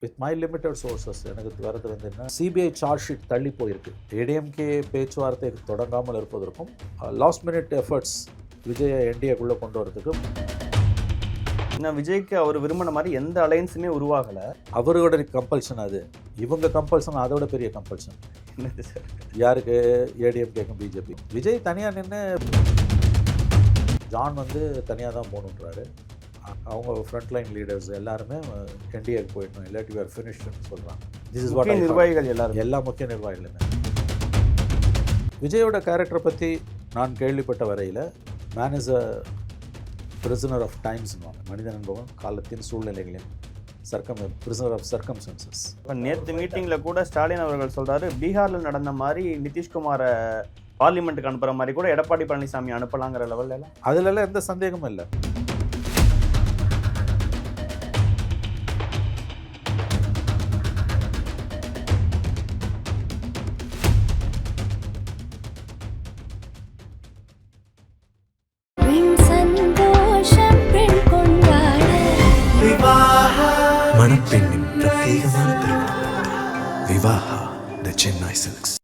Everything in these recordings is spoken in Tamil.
வித் மை லிமிட்டட் சோர்சஸ் எனக்கு வரது வந்து என்ன, சிபிஐ சார்ஜ் ஷீட் தள்ளி போயிருக்கு. ஏடிஎம்கே பேச்சுவார்த்தை தொடங்காமல் இருப்பதற்கும் லாஸ்ட் மினிட் எஃபர்ட்ஸ் விஜயை என்டிஏக்குள்ளே கொண்டு வரதுக்கு. ஏன்னா விஜய்க்கு அவர் விரும்பின மாதிரி எந்த அலையன்ஸுமே உருவாகலை. அவரோட கம்பல்ஷன் அது, இவங்க கம்பல்ஷன் அதோட பெரிய கம்பல்ஷன். என்னது சார்? யாருக்கு? ஏடிஎம்கேக்கும் பிஜேபி. விஜய் தனியாக நின்று, ஜான் வந்து தனியாக தான் போகணுன்றாரு. அவங்க ஃப்ரண்ட் லைன் லீடர்ஸ் எல்லாருமே என்டிஏக்கு போயிடணும், இல்லாட்டி வேறு ஃபினிஷ்னு சொல்கிறாங்க. திஸ் இஸ் வாட் நிர்வாகிகள் எல்லாரும், எல்லா முக்கிய நிர்வாகிகளுமே. விஜயோட கேரக்டரை பற்றி நான் கேள்விப்பட்ட வரையில், man is a prisoner of டைம்ஸ்னுவாங்க. மனிதன் என்பவன் காலத்தின் சூழ்நிலைகளின் பிரிசனர் ஆஃப் சர்க்கம்ஸ்டன்சஸ். இப்போ நேற்று மீட்டிங்கில் கூட ஸ்டாலின் அவர்கள் சொல்கிறாரு, பீகாரில் நடந்த மாதிரி நிதிஷ்குமாரை பார்லிமெண்ட்டுக்கு அனுப்புகிற மாதிரி கூட எடப்பாடி பழனிசாமி அனுப்பலாங்கிற லெவலில். அதிலெல்லாம் எந்த சந்தேகமும் இல்லை. மணப்பெண்ணின் பிரத்யேகமான திருமணம் விவாஹா தி சென்னை சில்க்ஸ்.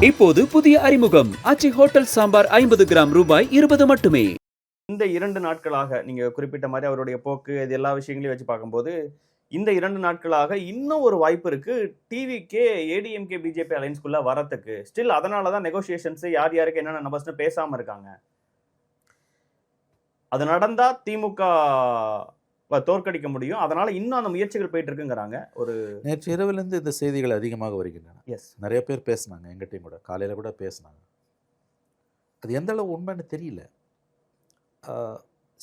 இப்போது புதிய அறிமுகம் ஆச்சி ஹோட்டல் சாம்பார் 50 கிராம் ரூபாய் 20 மட்டுமே. இந்த 2 நாட்களாக நீங்கள் குறிப்பிட்ட மாதிரி அவருடைய போக்கு, இது எல்லா விஷயங்களையும் வச்சு பார்க்கும்போது இந்த 2 நாட்களாக இன்னும் ஒரு வாய்ப்பு இருக்கு டிவிக்கே ஏடிஎம்கே பிஜேபி அலைன்ஸ்குள்ள வரத்துக்கு. ஸ்டில் அதனால தான் நெகோசியேஷன்ஸ் யார் யாருக்கு என்னென்ன நம்பர்ஸ்னு பேசாமல் இருக்காங்க. அது நடந்தா திமுக தோற்கடிக்க முடியும். அதனால இன்னும் அந்த முயற்சிகள் போயிட்டு இருக்குங்கிறாங்க. ஒரு நேற்று இரவுலேருந்து இந்த செய்திகள் அதிகமாக வருகின்றன. எஸ், நிறைய பேர் பேசினாங்க, எங்கள் டீம் கூட காலையில் கூட பேசினாங்க. அது எந்த அளவு உண்மைன்னு தெரியல.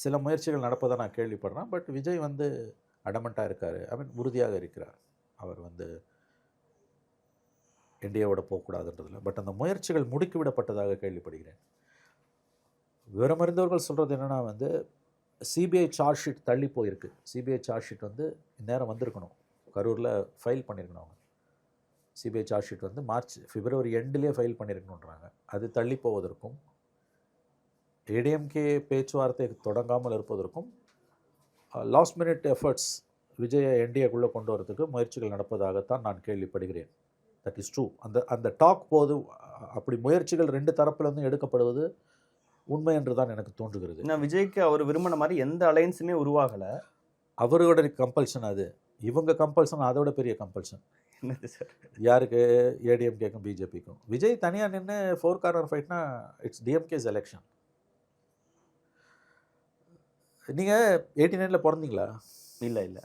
சில முயற்சிகள் நடப்பதை நான் கேள்விப்படுறேன். பட் விஜய் வந்து அடமெண்ட்டாக இருக்கார், உறுதியாக இருக்கிறார். அவர் வந்து என்டிஏவோட போகக்கூடாதுன்றதில்ல. பட் அந்த முயற்சிகள் முடுக்கிவிடப்பட்டதாக கேள்விப்படுகிறேன். விவரமறிந்தவர்கள் சொல்கிறது என்னென்னா வந்து, சிபிஐ சார்ஜ் ஷீட் தள்ளி போயிருக்கு. சிபிஐ சார்ஜ் ஷீட் வந்து இந்நேரம் வந்திருக்கணும், கரூரில் ஃபைல் பண்ணியிருக்கணும். அவங்க சிபிஐ சார்ஜ் ஷீட் வந்து பிப்ரவரி எண்டிலே ஃபைல் பண்ணியிருக்கணுன்றாங்க. அது தள்ளி போவதற்கும், ஏடிஎம்கே பேச்சுவார்த்தை தொடங்காமல் இருப்பதற்கும் லாஸ்ட் மினிட் எஃபர்ட்ஸ் விஜயை என்டிஏக்குள்ளே கொண்டு வரதுக்கு முயற்சிகள் நடப்பதாகத்தான் நான் கேள்விப்படுகிறேன். That is true. அந்த டாக் போது அப்படி முயற்சிகள் 2 தரப்புலேருந்து எடுக்கப்படுவது உண்மை என்று தான் எனக்கு தோன்றுகிறது. ஏன்னா விஜய்க்கு அவர் விரும்பின மாதிரி எந்த அலையன்ஸுமே உருவாகலை. அவரோட கம்பல்ஷன் அது, இவங்க கம்பல்ஷன் அதோட பெரிய கம்பல்ஷன். என்னது சார்? யாருக்கு? ஏடிஎம்கேக்கும் பிஜேபிக்கும். விஜய் தனியாக நின்று 4 கார்னர் ஃபைட்னா இட்ஸ் டிஎம்கேஸ் எலெக்ஷன். நீங்கள் 89 பிறந்தீங்களா? இல்லை இல்லை.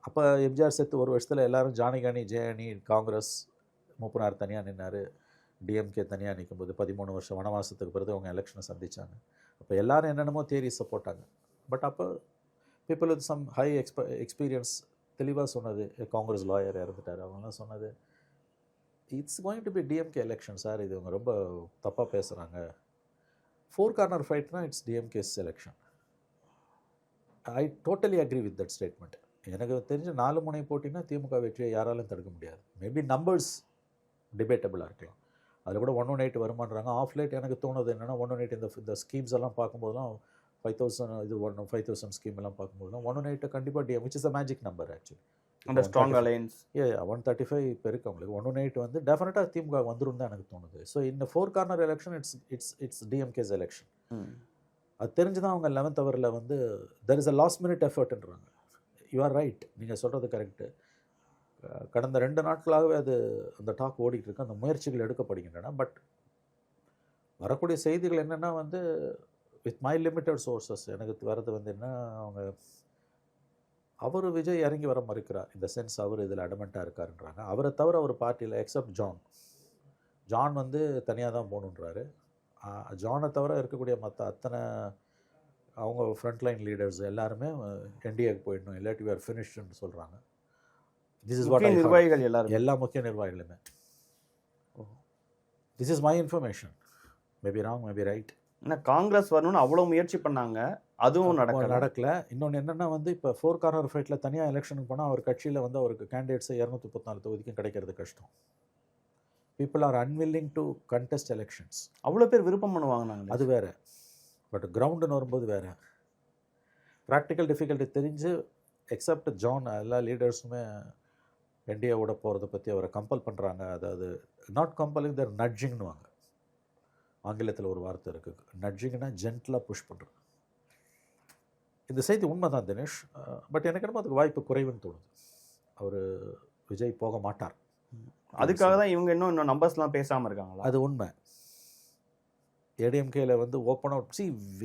அப்போ எம்ஜிஆர் செத்து 1 வருஷத்தில் எல்லாரும் ஜானகி ஜெயணி காங்கிரஸ் மூப்பனார் தனியாக நின்னார், டிஎம்கே தனியாக நிற்கும்போது 13 வருஷம் வனவாசத்துக்கு பிறகு அவங்க எலெக்ஷனை சந்தித்தாங்க. அப்போ எல்லோரும் என்னென்னமோ தியரிஸை போட்டாங்க. பட் அப்போ people with some high experience தெளிவாக சொன்னது, காங்கிரஸ் லாயர் இறந்துட்டார், அவங்களாம் சொன்னது it's going to be DMK election sir, இது இவங்க ரொம்ப தப்பாக பேசுகிறாங்க. 4 கார்னர் ஃபைட்னா it's DMK's election. I totally agree with that statement. எனக்கு தெரிஞ்ச 4 முனை போட்டினா திமுக வெற்றியை யாராலும் தடுக்க முடியாது. மேபி நம்பர்ஸ் டிபேட்டபிளாக இருக்கலாம். அதில் கூட 118 வருமானறாங்க. ஆஃப் லைட் எனக்கு தோணுது என்னென்னா 118 இந்த ஸ்கீம்ஸ் எல்லாம் பார்க்கும்போதுலாம் 5000 இது 5000 ஸ்கீம் எல்லாம் பார்க்கும்போதுலாம் 118 கண்டிப்பாக DM, which is a magic number actually. அந்த ஸ்ட்ராங் அலையன்ஸ் 135 இப்போ இருக்கு அவங்களுக்கு. 118 வந்து டெஃபினட்டாக திமுக வந்துடும் தான் எனக்கு தோணுது. ஸோ இந்த 4 corner election it's DMK's election. அது தெரிஞ்சு தான் அவங்க 11th ஹவரில் வந்து there is a last minute எஃபர்ட்ன்றாங்க. யூ ஆர் ரைட், நீங்கள் சொல்கிறது கரெக்டு. கடந்த 2 நாட்களாகவே அது அந்த டாக் ஓடிட்டு இருக்கு, அந்த முயற்சிகள் எடுக்கப்படுகின்றன. பட் வரக்கூடிய செய்திகள் என்னென்னா வந்து, வித் மை லிமிட்டட் சோர்சஸ் எனக்கு வரது வந்து என்ன, அவர் விஜய் இறங்கி வர மறுக்கிறார். இந்த சென்ஸ் அவர் இதில் அடமெண்ட்டாக இருக்காருன்றாங்க. அவரை தவிர ஒரு பார்ட்டியில் எக்ஸப்ட் ஜான் வந்து தனியாக தான் போகணுன்றாரு. ஜானை தவிர இருக்கக்கூடிய மற்ற அத்தனை அவங்க ஃப்ரண்ட் லைன் லீடர்ஸ் எல்லாருமே என்டிஏக்கு போயிடணும், இல்லாட்டி வேறு ஃபினிஷ்னு சொல்கிறாங்க. திஸ் இஸ் வாட் நிர்வாகிகள் எல்லாரும், எல்லா முக்கிய நிர்வாகிகளுமே. This is my information, maybe wrong maybe right. ஏன்னா காங்கிரஸ் வரணும்னு அவ்வளோ முயற்சி பண்ணாங்க, அதுவும் நடக்கல. இன்னொன்று என்னென்னா வந்து, இப்போ 4 கார்னர் ஃபைட்டில் தனியாக எலெக்ஷனுக்கு போனால் அவர் கட்சியில் வந்து அவருக்கு கேண்டிடேட்ஸை 234 தொகுதிக்கும் கிடைக்கிறது கஷ்டம். People are unwilling to contest elections. அவ்வளோ பேர் விருப்பம் பண்ணுவாங்க, அது வேறு. பட் கிரவுண்டுன்னு வரும்போது வேறு. ப்ராக்டிக்கல் டிஃபிகல்ட்டி தெரிஞ்சு எக்ஸப்ட் ஜான் எல்லா லீடர்ஸுமே என்டிஏவோட போகிறத பற்றி அவரை கம்பல் பண்ணுறாங்க. அதாவது நாட் கம்பலிங், தேர் நட்ஜிங்னுவாங்க. ஆங்கிலத்தில் ஒரு வார்த்தை இருக்குது, நட்ஜிங்னா ஜென்டலாக புஷ் பண்ணுறது. இந்த செய்தி உண்மை தான் தினேஷ். பட் எனக்கு என்னமோ அதுக்கு வாய்ப்பு குறைவுன்னு தோணுது. அவர் விஜய் போக மாட்டார். அதுக்காக தான் இவங்க இன்னும் நம்பர்ஸ்லாம் பேசாமல் இருக்காங்களா? அது உண்மை. ஏடிஎம்கேல வந்து open out see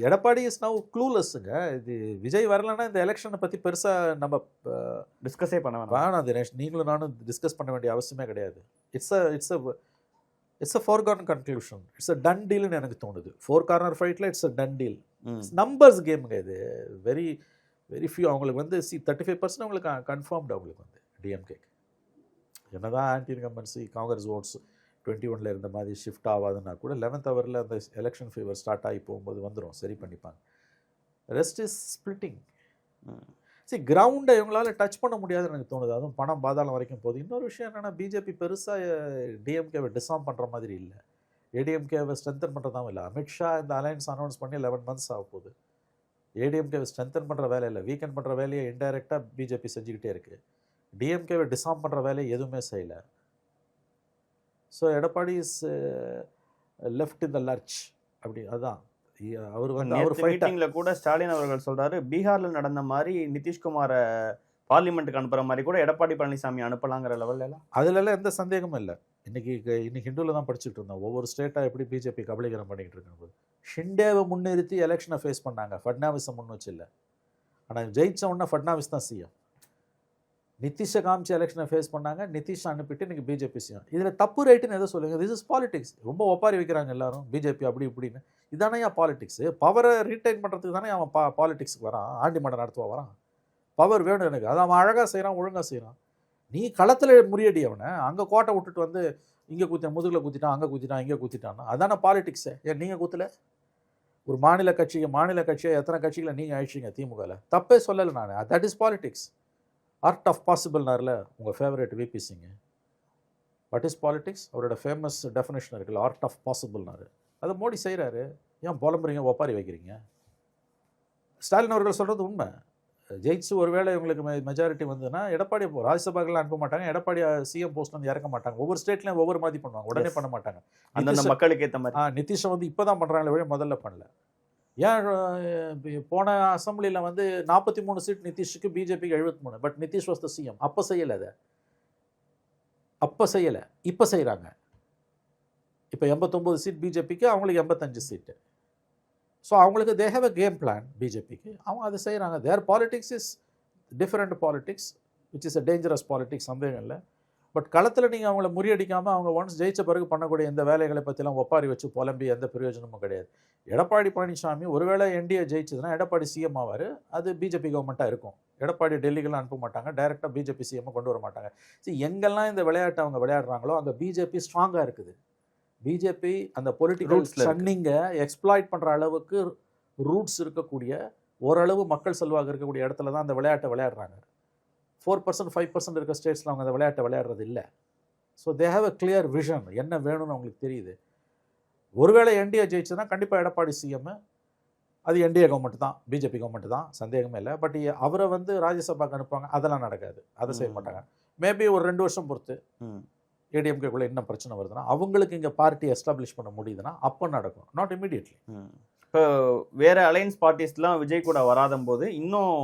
Edappadi is now க்ளூலெஸ்ஸுங்க. இது விஜய் வரலன்னா இந்த எலெக்ஷனை பற்றி பெருசாக நம்ம டிஸ்கஸே பண்ண வேணாம் தினேஷ். நீங்களும் நானும் டிஸ்கஸ் பண்ண வேண்டிய அவசியமே கிடையாது. It's a foregone conclusion. It's a done டீல்னு எனக்கு தோணுது. 4 கார்னர் ஃபைட்டில் it's a done deal. Numbers கேமுங்க இது. Very very few. அவங்களுக்கு வந்து 35% அவங்களுக்கு கன்ஃபார்ம்டு. அவங்களுக்கு வந்து டிஎம்கேக்கு என்னதான் ஆன்டி இன்கம்பன்சி காங்கிரஸ் ஓட்ஸ் 21 இருந்த மாதிரி ஷிஃப்ட் ஆகாதுன்னா கூட 11th ஹவரில் அந்த எலெக்ஷன் ஃபீவர் ஸ்டார்ட் ஆகி போகும்போது வந்துடும், சரி பண்ணிப்பாங்க. Rest is splitting. கிரவுண்டை இவங்களால டச் பண்ண முடியாதுன்னு எனக்கு தோணுது. அதுவும் பணம் பாதாளம் வரைக்கும் போகுது. இன்னொரு விஷயம் என்னென்னா, பிஜேபி பெருசாக டிஎம்கேவை டிசாம் பண்ணுற மாதிரி இல்லை, ஏடிஎம்கேவை ஸ்ட்ரென்தன் பண்ணுறதாவும் இல்லை. அமித்ஷா இந்த அலையன்ஸ் அனௌன்ஸ் பண்ணி 11 months ஆக போகுது. ஏடிஎம்கேவை ஸ்ட்ரென்தன் பண்ணுற வேலை இல்லை, வீக்கெண்ட் பண்ணுற வேலையை இன்டைரக்டாக பிஜேபி செஞ்சுக்கிட்டே இருக்குது. டிஎம்கேவை டிசாம் பண்ணுற வேலையை எதுவுமே செய்யலை. So Edappadi is left in the lurch. அப்படி அதுதான் அவர் வந்து அவர் மீட்டிங்கில் கூட ஸ்டாலின் அவர்கள் சொல்கிறாரு, பீகாரில் நடந்த மாதிரி நிதிஷ்குமாரை பார்லிமெண்ட்டுக்கு அனுப்புகிற மாதிரி கூட எடப்பாடி பழனிசாமி அனுப்பலாங்கிற லெவலில். அதுலலாம் எந்த சந்தேகமும் இல்லை. இன்னைக்கு ஹிந்துவில் தான் படிச்சுட்டு இருந்தோம். ஒவ்வொரு ஸ்டேட்டாக எப்படி பிஜேபி கபலீகரம் பண்ணிக்கிட்டு இருக்கும்போது ஷிண்டேவை முன்னிறுத்தி எலெக்ஷனை ஃபேஸ் பண்ணாங்க, ஃபட்னாவிஸை முன் வச்சு இல்லை. ஆனால் ஜெயிச்ச உடனே ஃபட்னாவிஸ் தான் சிஎம். நிதிஷை காமிச்சு எலெக்ஷனை ஃபேஸ் பண்ணாங்க, நிதிஷை அனுப்பிட்டு இன்றைக்கி பிஜேபி சிஎம். இதில் தப்பு ரைட்டுன்னு எதை சொல்லுங்கள்? This is politics. ரொம்ப ஒப்பாரி வைக்கிறாங்க எல்லாரும், பிஜேபி அப்படி இப்படின்னு. இதானே பாலிடிக்ஸு. பவரை ரீட்டைன் பண்ணுறதுக்கு தானே அவன் பாலிடிக்ஸுக்கு வரான், ஆண்டி மண்டம் நடத்துவா வரான். பவர் வேணும் எனக்கு, அதை அவன் அழகாக செய்கிறான், ஒழுங்காக செய்கிறான். நீ களத்தில் முறியடி அவனை. அங்கே கோட்டை விட்டுட்டு வந்து இங்கே குத்திட்டான், முதுகில் குத்திட்டான், அங்கே குத்திட்டான், இங்கே குத்திட்டான்னா அதான பாலிடிக்ஸு. ஏன் நீங்கள் குத்தலை? ஒரு மாநில கட்சியை எத்தனை கட்சிகளை நீங்கள் அழிச்சிங்க திமுகவில்? தப்பே சொல்லலை நான். That is politics. Art of பாசிபிள்னார்ல உங்கள் favourite VP Singh. What is politics? அவரோட ஃபேமஸ் டெஃபினேஷன் இருக்குல்ல, ஆர்ட் ஆஃப் பாசிபிள்னாரு. அதை மோடி செய்கிறாரு. ஏன் புலம்புறீங்க, ஒப்பாரி வைக்கிறீங்க? ஸ்டாலின் அவர்கள் சொல்கிறது உண்மை. ஜெயிச்சு ஒருவேளை இவங்களுக்கு மெஜாரிட்டி வந்ததுன்னா எடப்பாடி ராஜ்யசபாக்கெல்லாம் அனுப்ப மாட்டாங்க, எடப்பாடி சிஎம் போஸ்ட் வந்து இறக்க மாட்டாங்க. ஒவ்வொரு ஸ்டேட்லையும் ஒவ்வொரு மாதிரி பண்ணுவாங்க, உடனே பண்ண மாட்டாங்க. அந்த மக்களுக்கு ஏற்ற மாதிரி. நிதிஷை வந்து இப்போ தான் பண்ணுறாங்களே வழி, முதல்ல பண்ணல. ஏன் போன அசம்பிளியில் வந்து 43 சீட் நிதிஷுக்கு, பிஜேபிக்கு 73. But Nitish was the CM. அப்போ செய்யலை, அதை அப்போ செய்யலை, இப்போ செய்கிறாங்க. இப்போ 89 சீட் பிஜேபிக்கு, அவங்களுக்கு 85 சீட்டு. ஸோ அவங்களுக்கு they have a game plan. பிஜேபிக்கு அவங்க அதை செய்கிறாங்க. Their politics is different politics, which is a dangerous politics, சந்தேகம் இல்லை. பட் களத்தில் நீங்கள் அவங்கள முறியடிக்காமல் அவங்க ஒன்ஸ் ஜெயிச்ச பிறகு பண்ணக்கூடிய இந்த வேலைகளை பற்றிலாம் ஒப்பாரி வச்சு புலம்பி எந்த பிரயோஜனமும் கிடையாது. எடப்பாடி பழனிசாமி ஒருவேளை என்டிஏ ஜெயிச்சதுன்னா எடப்பாடி சிஎம் ஆவார். அது பிஜேபி கவர்மெண்ட்டாக இருக்கும். எடப்பாடி டெல்லிக்கெல்லாம் அனுப்ப மாட்டாங்க, டைரெக்டாக பிஜேபி சிஎம்மை கொண்டு வர மாட்டாங்க. சரி, எங்கெல்லாம் இந்த விளையாட்டை அவங்க விளையாடுறாங்களோ அங்கே பிஜேபி ஸ்ட்ராங்காக இருக்குது. பிஜேபி அந்த பொலிட்டிக்கல் ஸ்டன்னிங்கை எக்ஸ்ப்ளாய்ட் பண்ணுற அளவுக்கு ரூட்ஸ் இருக்கக்கூடிய, ஓரளவு மக்கள் செல்வாக இருக்கக்கூடிய இடத்துல தான் அந்த விளையாட்டை விளையாடுறாங்க. 4%, 5% இருக்க ஸ்டேட்ஸில் அவங்க அந்த விளையாட்டை விளையாடுறது இல்லை. So they have a clear vision, என்ன வேணும்னு அவங்களுக்கு தெரியுது. ஒருவேளை என்டிஏ ஜெயிச்சதுன்னா கண்டிப்பாக எடப்பாடி சிஎம். அது என்டிஏ கவர்மெண்ட் தான், பிஜேபி கவர்மெண்ட் தான், சந்தேகமே இல்லை. பட் அவரை வந்து ராஜ்யசபாக்கு அனுப்புவாங்க, அதெல்லாம் நடக்காது, அதை செய்ய மாட்டாங்க. மேபி ஒரு 2 வருஷம் பொறுத்து ஏடிஎம்கேக்குள்ளே என்ன பிரச்சனை வருதுன்னா, அவங்களுக்கு இங்கே பார்ட்டி எஸ்டாப்ளிஷ் பண்ண முடியுதுன்னா அப்போ நடக்கும், நாட் இமீடியட்லி. இப்போ வேறு அலையன்ஸ் பார்ட்டிஸ்லாம் விஜய் கூட வராத போது இன்னும்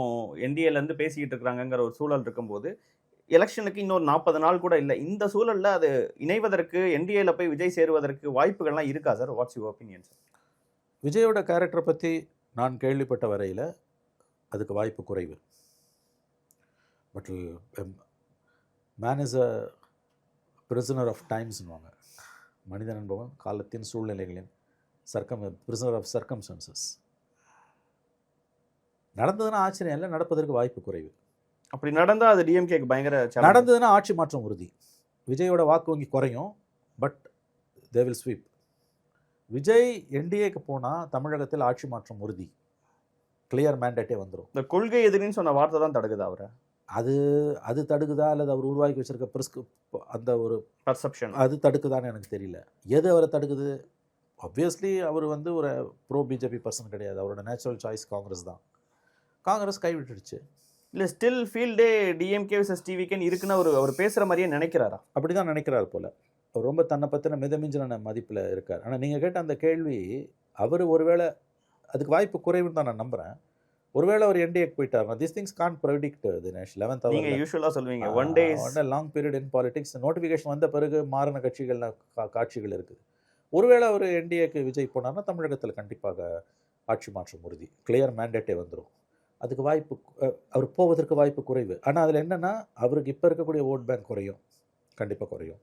என்டிஏலேருந்து பேசிக்கிட்டு இருக்கிறாங்கங்கிற ஒரு சூழல் இருக்கும்போது, எலெக்ஷனுக்கு இன்னொரு 40 நாள் கூட இல்லை. இந்த சூழலில் அது இணைவதற்கு, என்டிஏல போய் விஜய் சேருவதற்கு வாய்ப்புகள்லாம் இருக்கா sir? What's your opinion sir? விஜயோட கேரக்டரை பற்றி நான் கேள்விப்பட்ட வரையில் அதுக்கு வாய்ப்பு குறைவு. But man is a prisoner of டைம்ஸ்னுவாங்க. மனிதன் என்பவன் காலத்தின் சூழ்நிலைகளின் பிரிசனர் ஆஃப் சர்க்கம்ஸ்டன்சஸ். நடந்ததுன்னா ஆச்சரியம் இல்லை, நடப்பதற்கு வாய்ப்பு குறைவு. அப்படி நடந்தால் அது டிஎம்கேக்கு பயங்கர. நடந்ததுன்னா ஆட்சி மாற்றம் உறுதி. விஜயோட வாக்கு வங்கி குறையும், but they will sweep. Vijay என்டிஏக்கு போனால் தமிழகத்தில் ஆட்சி மாற்றம் உறுதி, கிளியர் மேண்டேட்டே வந்துடும். இந்த கொள்கை எதிரின்னு சொன்ன வார்த்தை தான் தடுக்குது அவரை. அது தடுக்குதா அல்லது அவர் உருவாக்கி வச்சிருக்க அந்த ஒரு பர்செப்ஷன் அது தடுக்குதான்னு எனக்கு தெரியல. எது அவரை தடுக்குது? ஆப்வியஸ்லி அவர் வந்து ஒரு ப்ரோ பிஜேபி பர்சன் கிடையாது. அவரோட நேச்சுரல் சாய்ஸ் காங்கிரஸ் தான். காங்கிரஸ் கைவிட்டுடுச்சு. இல்ல ஸ்டில் ஃபீல்டே டிஎம்கே vs டிவிகேன்னு இருக்குன்னு அவர் பேசுற மாதிரியே நினைக்கிறாரா? அப்படி தான் நினைக்கிறார் போல. அவர் ரொம்ப தன்னை பற்றின மிதமிஞ்சின மதிப்பில் இருக்கார். ஆனால் நீங்கள் கேட்ட அந்த கேள்வி அவர் ஒருவேளை அதுக்கு வாய்ப்பு குறைவுன்னு தான் நான் நம்புகிறேன். ஒருவேளை அவர் என்டிஏக்கு போயிட்டார். This things can predict Dinesh. 11th நீங்க hour யூசுவலா சொல்லுவீங்க one days long period in politics. Notification வந்த பிறகு மாறின கட்சிகள் காட்சிகள் இருக்குது. ஒருவேளை அவர் என்டிஏக்கு விஜய் போனார்னா தமிழகத்தில் கண்டிப்பாக ஆட்சி மாற்றம் உறுதி. கிளியர் மேண்டேட்டே வந்துடும். அதுக்கு வாய்ப்பு அவர் போவதற்கு வாய்ப்பு குறைவு. ஆனால் அதில் என்னென்னா அவருக்கு இப்போ இருக்கக்கூடிய ஓட் பேங்க் குறையும், கண்டிப்பாக குறையும்.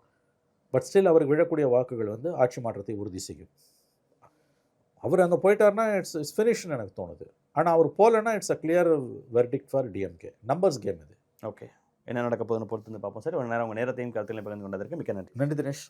பட் ஸ்டில் அவருக்கு விழக்கூடிய வாக்குகள் வந்து ஆட்சி மாற்றத்தை உறுதி செய்யும். அவர் அங்கே போயிட்டார்னா இட்ஸ் ஃபினிஷ்னு எனக்கு தோணுது. ஆனால் அவர் போகலன்னா it's a clear verdict for DMK. Numbers game இது. ஓகே, என்ன நடக்க போகுதுன்னு பொறுத்து வந்து பார்ப்போம் சார். ஒரு நேரம் உங்கள் நேரத்தையும் கருத்துக்களையும் பகிர்ந்து கொண்டதற்கு மிக்க நன்றி. நன்றி தினேஷ்.